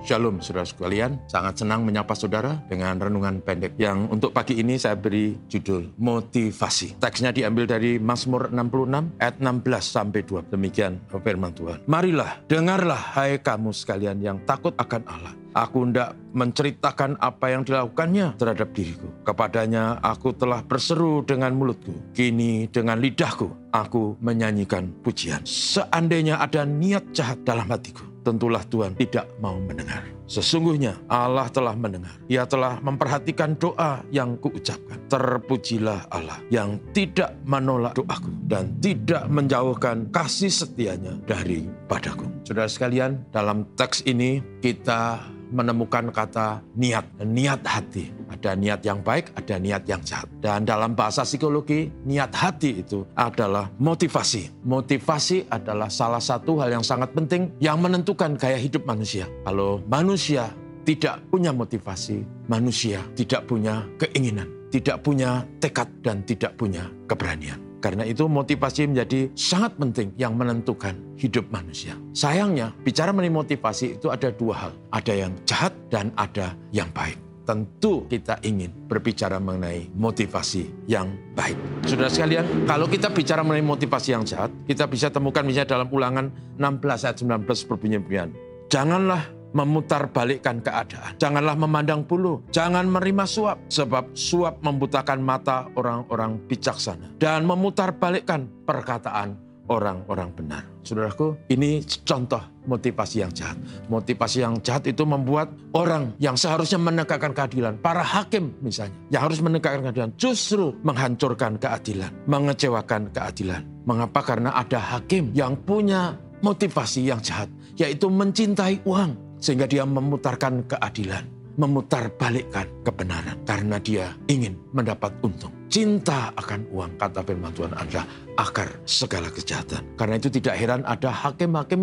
Shalom saudara sekalian, sangat senang menyapa saudara dengan renungan pendek yang untuk pagi ini saya beri judul motivasi. Teksnya diambil dari Mazmur 66 ayat 16 sampai 20. Demikian firman Tuhan. Marilah, dengarlah hai kamu sekalian yang takut akan Allah. Aku hendak menceritakan apa yang dilakukannya terhadap diriku. Kepadanya aku telah berseru dengan mulutku. Kini dengan lidahku aku menyanyikan pujian. Seandainya ada niat jahat dalam hatiku, tentulah Tuhan tidak mau mendengar. Sesungguhnya Allah telah mendengar. Ia telah memperhatikan doa yang kuucapkan. Terpujilah Allah yang tidak menolak doaku dan tidak menjauhkan kasih setianya daripadaku. Saudara sekalian, dalam teks ini kita menemukan kata niat hati. Ada niat yang baik, ada niat yang jahat. Dan dalam bahasa psikologi, niat hati itu adalah motivasi. Motivasi adalah salah satu hal yang sangat penting yang menentukan gaya hidup manusia. Kalau manusia tidak punya motivasi, manusia tidak punya keinginan, tidak punya tekad, dan tidak punya keberanian. Karena itu motivasi menjadi sangat penting yang menentukan hidup manusia. Sayangnya, bicara mengenai motivasi itu ada dua hal. Ada yang jahat dan ada yang baik. Tentu kita ingin berbicara mengenai motivasi yang baik. Saudara sekalian, kalau kita bicara mengenai motivasi yang jahat, kita bisa temukan misalnya dalam Ulangan 16 ayat 19 berbunyi demikian. Janganlah memutarbalikkan keadaan. Janganlah memandang bulu. Jangan menerima suap. Sebab suap membutakan mata orang-orang bijaksana. Dan memutarbalikkan perkataan orang-orang benar. Saudaraku, ini contoh motivasi yang jahat. Motivasi yang jahat itu membuat orang yang seharusnya menegakkan keadilan, para hakim misalnya, yang harus menegakkan keadilan, justru menghancurkan keadilan, mengecewakan keadilan. Mengapa? Karena ada hakim yang punya motivasi yang jahat, yaitu mencintai uang. Sehingga dia memutarkan keadilan, memutarbalikkan kebenaran. Karena dia ingin mendapat untung. Cinta akan uang, kata firman Tuhan, adalah akar segala kejahatan. Karena itu tidak heran ada hakim-hakim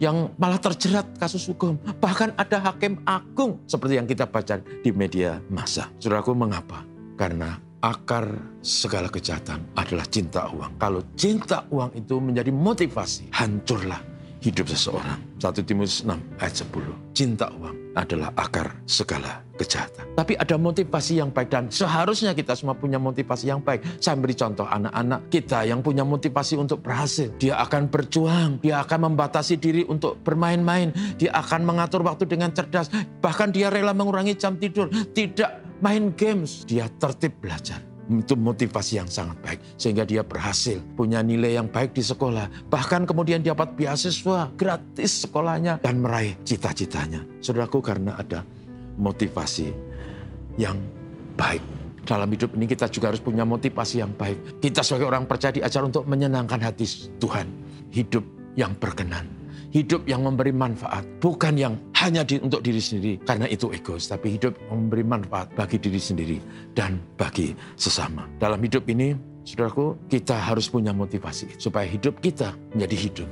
yang malah terjerat kasus hukum. Bahkan ada hakim agung seperti yang kita baca di media massa. Saudaraku, mengapa? Karena akar segala kejahatan adalah cinta uang. Kalau cinta uang itu menjadi motivasi, hancurlah hidup seseorang. 1 Timotius 6 ayat 10. Cinta uang adalah akar segala kejahatan. Tapi ada motivasi yang baik dan seharusnya kita semua punya motivasi yang baik. Saya beri contoh anak-anak kita yang punya motivasi untuk berhasil. Dia akan berjuang, dia akan membatasi diri untuk bermain-main, dia akan mengatur waktu dengan cerdas. Bahkan dia rela mengurangi jam tidur, tidak main games, dia tertib belajar. Itu motivasi yang sangat baik. Sehingga dia berhasil punya nilai yang baik di sekolah. Bahkan kemudian dapat beasiswa gratis sekolahnya dan meraih cita-citanya. Saudaraku, karena ada motivasi yang baik. Dalam hidup ini kita juga harus punya motivasi yang baik. Kita sebagai orang percaya diajar untuk menyenangkan hati Tuhan. Hidup yang berkenan. Hidup yang memberi manfaat, bukan yang hanya untuk diri sendiri, karena itu egois, tapi hidup yang memberi manfaat bagi diri sendiri dan bagi sesama. Dalam hidup ini, saudaraku, kita harus punya motivasi supaya hidup kita menjadi hidup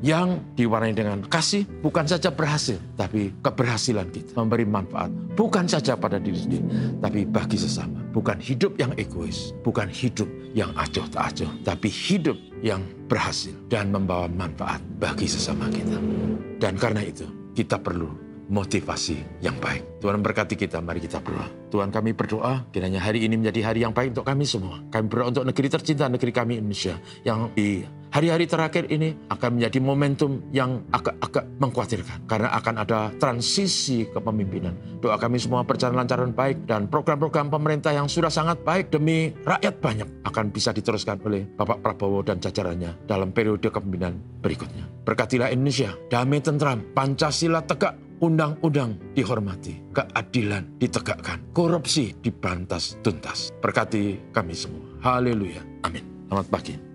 yang diwarnai dengan kasih, bukan saja berhasil, tapi keberhasilan kita memberi manfaat, bukan saja pada diri sendiri, tapi bagi sesama. Bukan hidup yang egois, bukan hidup yang acuh tak acuh, tapi hidup yang berhasil dan membawa manfaat bagi sesama kita. Dan karena itu, kita perlu motivasi yang baik. Tuhan memberkati kita, mari kita berdoa. Tuhan, kami berdoa, kiranya hari ini menjadi hari yang baik untuk kami semua. Kami berdoa untuk negeri tercinta, negeri kami Indonesia, yang di hari-hari terakhir ini akan menjadi momentum yang agak mengkhawatirkan. Karena akan ada transisi kepemimpinan. Doa kami semua berjalan lancar dan baik, dan program-program pemerintah yang sudah sangat baik demi rakyat banyak akan bisa diteruskan oleh Bapak Prabowo dan jajarannya dalam periode kepemimpinan berikutnya. Berkatilah Indonesia, damai tentram, Pancasila tegak, undang-undang dihormati, keadilan ditegakkan, korupsi dibantas tuntas. Berkati kami semua. Haleluya. Amin. Selamat pagi.